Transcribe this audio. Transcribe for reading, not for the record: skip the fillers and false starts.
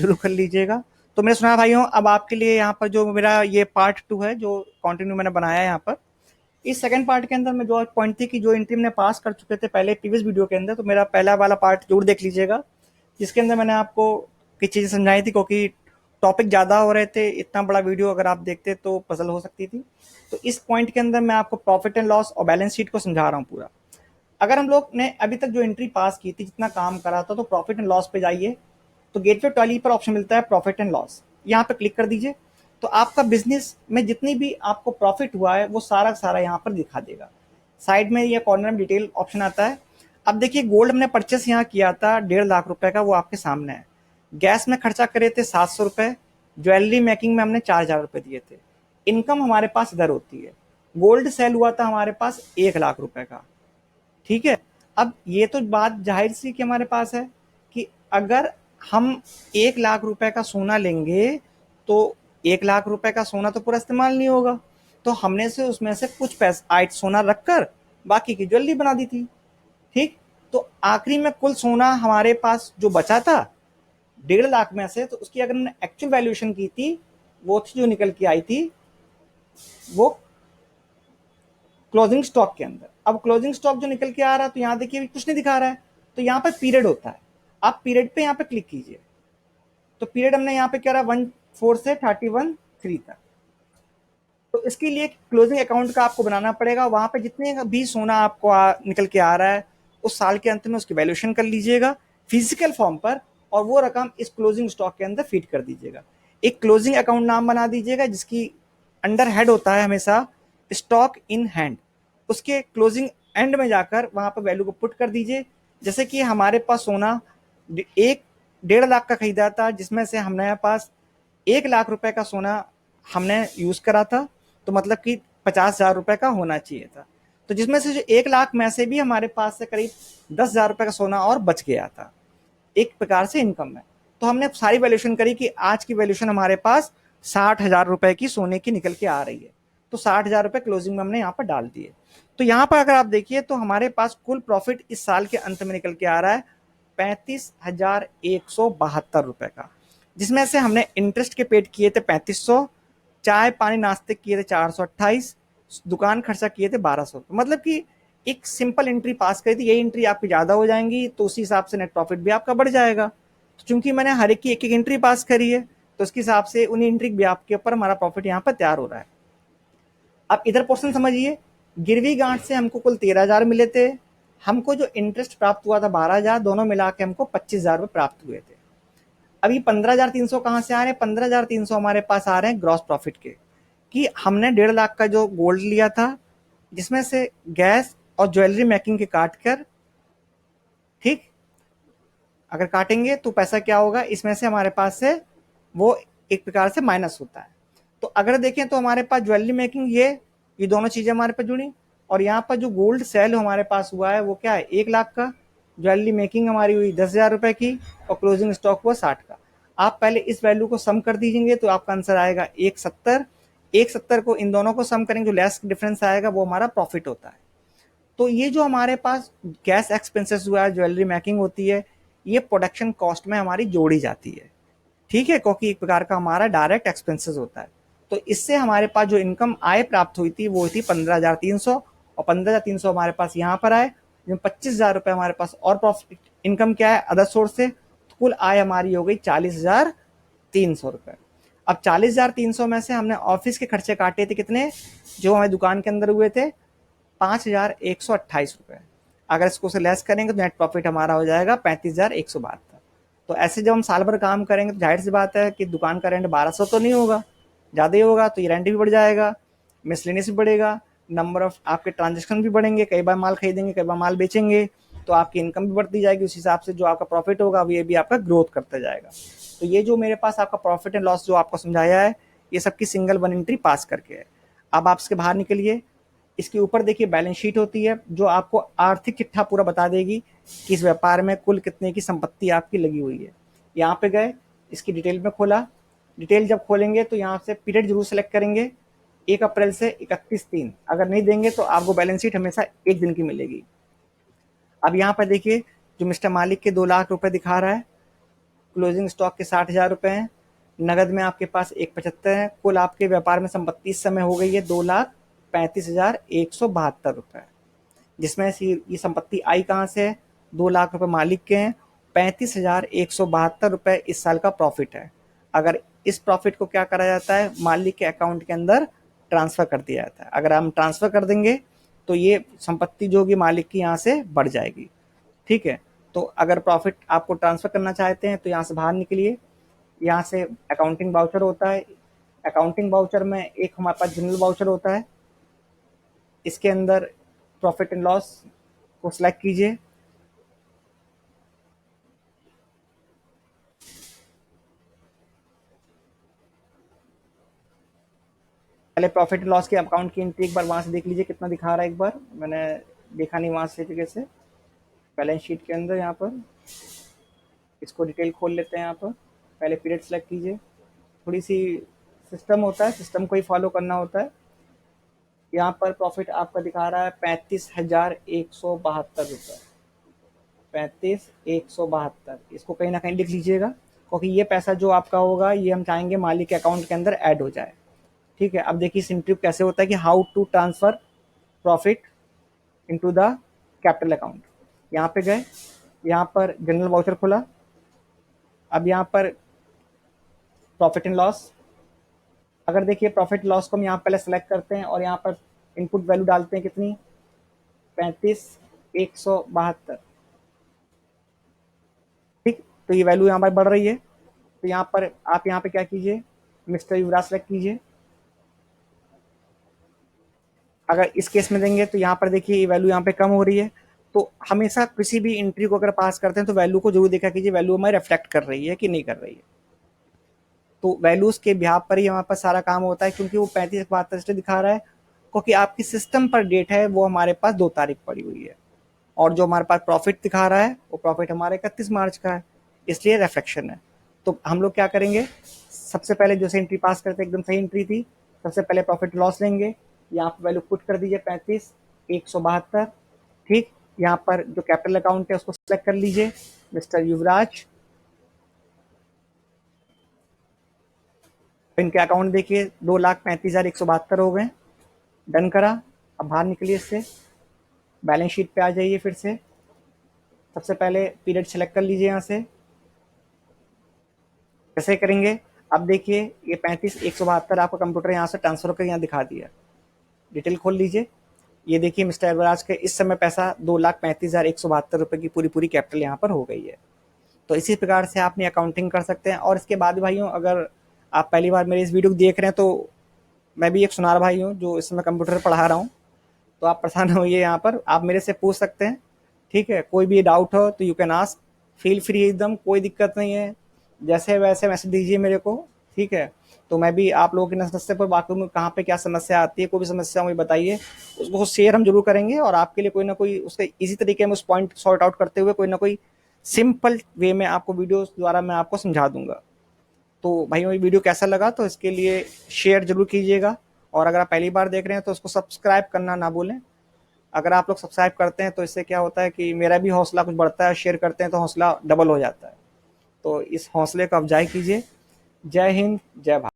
शुरू कर लीजिएगा। तो मैंने सुना भाइयों, अब आपके लिए यहाँ पर जो मेरा ये पार्ट 2 है, जो कंटिन्यू मैंने बनाया है यहाँ पर, इस सेकंड पार्ट के अंदर मैं जो पॉइंट थी कि जो एंट्री मैंने पास कर चुके थे पहले प्रीवियस वीडियो के अंदर, तो मेरा पहला वाला पार्ट जरूर देख लीजिएगा, जिसके अंदर मैंने आपको कुछ चीज़ें समझाई थी, क्योंकि टॉपिक ज़्यादा हो रहे थे, इतना बड़ा वीडियो अगर आप देखते तो पजल हो सकती थी। तो इस पॉइंट के अंदर मैं आपको प्रॉफिट एंड लॉस और बैलेंस शीट को समझा रहा हूँ पूरा। अगर हम लोग ने अभी तक जो एंट्री पास की थी, जितना काम करा था, तो प्रॉफिट एंड लॉस पे जाइए, तो गेटवे टैली पर ऑप्शन मिलता है प्रॉफिट एंड लॉस, यहाँ पे क्लिक कर दीजिए। तो आपका बिजनेस में जितनी भी आपको प्रॉफिट हुआ है वो सारा सारा यहाँ पर दिखा देगा। साइड में ये कॉर्नर में डिटेल ऑप्शन आता है। अब देखिए, गोल्ड हमने परचेस यहाँ किया था 1.5 लाख रुपए का, वो आपके सामने है। गैस में खर्चा करे थे 700 रुपए, ज्वेलरी मेकिंग में हमने 4,000 रुपए दिए थे। इनकम हमारे पास इधर होती है। गोल्ड सेल हुआ था हमारे पास 1 लाख रुपए का, ठीक है। अब ये तो बात जाहिर सी कि हमारे पास है कि अगर हम 1 लाख रुपए का सोना लेंगे, तो 1 लाख रुपए का सोना तो पूरा इस्तेमाल नहीं होगा, तो हमने से उसमें से कुछ पैसा आइट सोना रखकर बाकी की ज्वेलरी बना दी थी, ठीक। तो आखिरी में कुल सोना हमारे पास जो बचा था 1.5 लाख में से, तो उसकी अगर हमने एक्चुअल वैल्यूएशन की थी, वो थी जो निकल के आई थी, वो क्लोजिंग स्टॉक के अंदर। अब क्लोजिंग स्टॉक जो निकल के आ रहा है, तो यहाँ देखिए कुछ नहीं दिखा रहा है, तो यहाँ पर पीरियड होता है। आप पीरियड पे यहाँ पे क्लिक कीजिए, तो पीरियड हमने यहाँ पे क्या रहा, 14 से 31/3 तक। तो इसके लिए क्लोजिंग अकाउंट का आपको बनाना पड़ेगा, वहां पे जितने भी सोना आपको निकल के आ रहा है, उस साल के अंत में उसकी वैल्यूएशन कर लीजिएगा फिजिकल फॉर्म पर, और वो रकम इस क्लोजिंग स्टॉक के अंदर फीड कर दीजिएगा। एक क्लोजिंग अकाउंट नाम बना दीजिएगा, जिसकी अंडर हेड होता है हमेशा स्टॉक इन हैंड। उसके क्लोजिंग एंड में जाकर वहां पर वैल्यू को पुट कर दीजिए। जैसे कि हमारे पास सोना एक 1.5 लाख का खरीदा था, जिसमें से हमारे पास 1 लाख रुपए का सोना हमने यूज करा था, तो मतलब कि 50,000 रुपए का होना चाहिए था। तो जिसमें से जो 1 लाख में से भी हमारे पास से करीब 10,000 रुपए का सोना और बच गया था, एक प्रकार से इनकम में। तो हमने सारी वैल्यूएशन करी कि आज की वैल्यूएशन हमारे पास 60,000 रुपए की सोने की निकल के आ रही है, तो 60,000 रुपए क्लोजिंग में हमने यहाँ पर डाल दिए। तो यहाँ पर अगर आप देखिए, तो हमारे पास कुल प्रॉफिट इस साल के अंत में निकल के आ रहा है 35,172 रुपए का, जिसमें से हमने इंटरेस्ट के पेड किए थे 3500, चाय पानी नाश्ते किए थे 428, दुकान खर्चा किए थे 1200। मतलब कि एक सिंपल एंट्री पास करी थी। यही एंट्री आपकी ज्यादा हो जाएंगी, तो उसी हिसाब से नेट प्रॉफिट भी आपका बढ़ जाएगा। तो चूंकि मैंने हर एक की एक एक एंट्री पास करी है, तो उसके हिसाब से उन एंट्री भी आपके ऊपर हमारा प्रॉफिट यहाँ पर तैयार हो रहा है। अब इधर पोर्शन समझिए, गिरवी गांठ से हमको कुल 13,000 मिले थे, हमको जो इंटरेस्ट प्राप्त हुआ था 12,000, दोनों मिला के हमको 25,000 रुपए प्राप्त हुए थे। अभी 15,300 कहाँ से आ रहे हैं, 15,300 हमारे पास आ रहे हैं ग्रॉस प्रॉफिट के, कि हमने 1.5 लाख का जो गोल्ड लिया था, जिसमें से गैस और ज्वेलरी मेकिंग के काट कर, ठीक, अगर काटेंगे तो पैसा क्या होगा, इसमें से हमारे पास से वो एक प्रकार से माइनस होता है। तो अगर देखें तो हमारे पास ज्वेलरी मेकिंग, ये दोनों चीजें हमारे पास जुड़ी, और यहाँ पर जो गोल्ड सेल हमारे पास हुआ है वो क्या है, 1 लाख का। ज्वेलरी मेकिंग हमारी हुई 10,000 रुपए की, और क्लोजिंग स्टॉक हुआ 60 का। आप पहले इस वैल्यू को सम कर दीजिएंगे, तो आपका आंसर आएगा 170। 170 को इन दोनों को सम करेंगे, जो लेस डिफरेंस आएगा वो हमारा प्रॉफिट होता है। तो ये जो हमारे पास गैस एक्सपेंसेस हुआ है, ज्वेलरी मेकिंग होती है, ये प्रोडक्शन कॉस्ट में हमारी जोड़ी जाती है, ठीक है, क्योंकि एक प्रकार का हमारा डायरेक्ट एक्सपेंसेस होता है। तो इससे हमारे पास जो इनकम आय प्राप्त हुई थी वो थी 15,300, और 15,300 हमारे पास यहाँ पर आए, जिसमें 25,000 रुपए हमारे पास और प्रॉफिट इनकम क्या है अदर सोर्स से, तो कुल आय हमारी हो गई 40,300 रुपए। अब 40,300 में से हमने ऑफिस के खर्चे काटे थे कितने, जो हमारी दुकान के अंदर हुए थे 5,128 रुपए। अगर इसको से लेस करेंगे तो नेट प्रॉफिट हमारा हो जाएगा 35,172। तो ऐसे जब हम साल भर काम करेंगे, तो जाहिर सी बात है कि दुकान का रेंट 1200 तो नहीं होगा, ज़्यादा ही होगा, तो ये रेंट भी बढ़ जाएगा, मिसलेनियस भी बढ़ेगा, नंबर ऑफ आपके ट्रांजेक्शन भी बढ़ेंगे, कई बार माल खरीदेंगे, कई बार माल बेचेंगे, तो आपकी इनकम भी बढ़ती जाएगी, उस हिसाब से जो आपका प्रॉफिट होगा ये भी आपका ग्रोथ करता जाएगा। तो ये जो मेरे पास आपका प्रॉफिट एंड लॉस जो आपको समझाया है, ये सबकी सिंगल वन एंट्री पास करके है। अब आप इसके बाहर निकलिए, इसके ऊपर देखिए बैलेंस शीट होती है, जो आपको आर्थिक चिट्ठा पूरा बता देगी कि इस व्यापार में कुल कितने की संपत्ति आपकी लगी हुई है। यहाँ पे गए, इसकी डिटेल में खोला, डिटेल जब खोलेंगे तो यहाँ से पीरियड जरूर सेलेक्ट करेंगे, 1 अप्रैल से 31/3। अगर नहीं देंगे तो आपको बैलेंस शीट हमेशा एक दिन की मिलेगी। अब यहाँ पर देखिए, जो मिस्टर मालिक के 2 लाख रुपए दिखा रहा है, क्लोजिंग स्टॉक के 60,000 रुपये हैं, नगद में आपके पास 175 है। कुल आपके व्यापार में संपत्ति इस समय हो गई है 2,35,172 रुपये, जिसमें से ये संपत्ति आई कहाँ से है, 2 लाख रुपए मालिक के हैं, 35,172 रुपये इस साल का प्रॉफिट है। अगर इस प्रॉफिट को क्या करा जाता है, मालिक के अकाउंट के अंदर ट्रांसफर कर दिया जाता है। अगर हम ट्रांसफर कर देंगे तो ये संपत्ति जो होगी मालिक की यहाँ से बढ़ जाएगी। ठीक है, तो अगर प्रॉफिट आपको ट्रांसफर करना चाहते हैं तो यहाँ से बाहर निकलिए, यहाँ से अकाउंटिंग वाउचर होता है। अकाउंटिंग वाउचर में एक हमारे पास जनरल वाउचर होता है, इसके अंदर प्रॉफिट एंड लॉस को सिलेक्ट कीजिए। पहले प्रॉफिट लॉस के अकाउंट की एंट्री एक बार वहां से देख लीजिए कितना दिखा रहा है। एक बार मैंने देखा नहीं वहां से तरीके से, बैलेंस शीट के अंदर यहाँ पर इसको डिटेल खोल लेते हैं। यहाँ पर पहले पीरियड सेलेक्ट कीजिए, थोड़ी सी सिस्टम होता है, सिस्टम को ही फॉलो करना होता है। यहाँ पर प्रॉफिट आपका दिखा रहा है 35,172 रुपये, 35,172। इसको कहीं ना कहीं लिख लीजिएगा, क्योंकि ये पैसा जो आपका होगा ये हम चाहेंगे मालिक के अकाउंट के अंदर ऐड हो जाए। ठीक है, अब देखिए इस इंटरव्यू कैसे होता है कि how to transfer profit into the capital account. यहाँ पे गए, यहाँ पर जनरल वाउचर खुला, अब यहाँ पर प्रॉफिट एंड लॉस। अगर देखिए प्रॉफिट लॉस को हम यहाँ पहले सेलेक्ट करते हैं और यहाँ पर इनपुट वैल्यू डालते हैं कितनी, 35,172। ठीक, तो ये वैल्यू यहाँ पर बढ़ रही है, तो यहाँ पर आप यहाँ पे क्या कीजिए, मिस्टर युवराज सेलेक्ट कीजिए। अगर इस केस में देंगे तो यहाँ पर देखिए ये वैल्यू यहाँ पे कम हो रही है। तो हमेशा किसी भी एंट्री को अगर पास करते हैं तो वैल्यू को जरूर देखा कीजिए, वैल्यू हमें रिफ्लेक्ट कर रही है कि नहीं कर रही है। तो वैल्यूज के बिहाफ पर ही हमारे पास सारा काम होता है, क्योंकि वो 35,72 दिखा रहा है, क्योंकि आपकी सिस्टम पर डेट है वो हमारे पास 2 तारीख पड़ी हुई है, और जो हमारे पास प्रॉफिट दिखा रहा है वो प्रॉफिट हमारे 31 मार्च का है, इसलिए रिफ्लेक्शन है। तो हम लोग क्या करेंगे, सबसे पहले जो से एंट्री पास करते एकदम सही एंट्री थी, सबसे पहले प्रॉफिट लॉस लेंगे, यहाँ पर वैल्यू पुट कर दीजिए 35,172। ठीक, यहाँ पर जो कैपिटल अकाउंट है उसको सेलेक्ट कर लीजिए, मिस्टर युवराज। इनके अकाउंट देखिए 2,35,172 हो गए, डन करा। अब बाहर निकलिए इससे, बैलेंस शीट पे आ जाइए फिर से, सबसे पहले पीरियड सेलेक्ट कर लीजिए यहाँ से। कैसे करेंगे, अब देखिए ये 35,172 आपका कंप्यूटर यहाँ से ट्रांसफर कर यहाँ दिखा दिया। डिटेल खोल लीजिए, ये देखिए मिस्टर युवराज के इस समय पैसा 2,35,172 की पूरी कैपिटल यहाँ पर हो गई है। तो इसी प्रकार से आपने अकाउंटिंग कर सकते हैं। और इसके बाद भाइयों, अगर आप पहली बार मेरे इस वीडियो को देख रहे हैं तो मैं भी एक सुनार भाई हूँ जो इस समय कंप्यूटर पढ़ा रहा हूँ, तो आप परेशान होइए, यहाँ पर आप मेरे से पूछ सकते हैं। ठीक है, कोई भी डाउट हो तो you can ask, feel free, एकदम कोई दिक्कत नहीं है, जैसे वैसे मैसेज दीजिए मेरे को। ठीक है, तो मैं भी आप लोगों की समस्या पर वाकई में कहाँ पे क्या समस्या आती है, कोई भी समस्या मुझे बताइए, उसको शेयर हम जरूर करेंगे, और आपके लिए कोई ना कोई उसके इसी तरीके में उस पॉइंट सॉर्ट आउट करते हुए कोई ना कोई सिंपल वे में आपको वीडियो द्वारा मैं आपको समझा दूंगा। तो भाई ये वीडियो कैसा लगा तो इसके लिए शेयर जरूर कीजिएगा, और अगर आप पहली बार देख रहे हैं तो उसको सब्सक्राइब करना ना भूलें। अगर आप लोग सब्सक्राइब करते हैं तो इससे क्या होता है कि मेरा भी हौसला कुछ बढ़ता है, शेयर करते हैं तो हौसला डबल हो जाता है। तो इस हौसले को अफजाई कीजिए। जय हिंद, जय भारत।